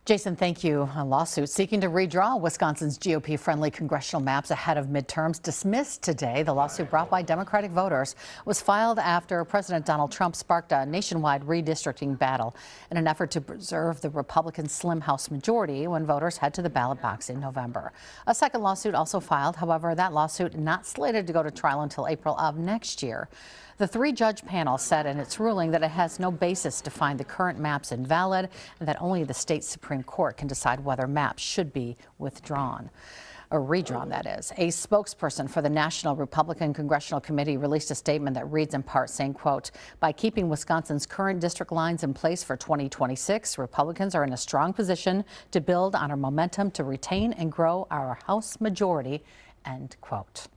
Jason, thank you. A lawsuit seeking to redraw Wisconsin's GOP-friendly congressional maps ahead of midterms dismissed today. The lawsuit brought by Democratic voters was filed after President Donald Trump sparked a nationwide redistricting battle in an effort to preserve the Republican slim House majority when voters head to the ballot box in November. A second lawsuit also filed. However, that lawsuit not slated to go to trial until April of next year. The three-judge panel said in its ruling that it has no basis to find the current maps invalid and that only the state Supreme Court can decide whether maps should be withdrawn. Or redrawn, that is. A spokesperson for the National Republican Congressional Committee released a statement that reads in part saying, quote, "By keeping Wisconsin's current district lines in place for 2026, Republicans are in a strong position to build on our momentum to retain and grow our House majority," end quote.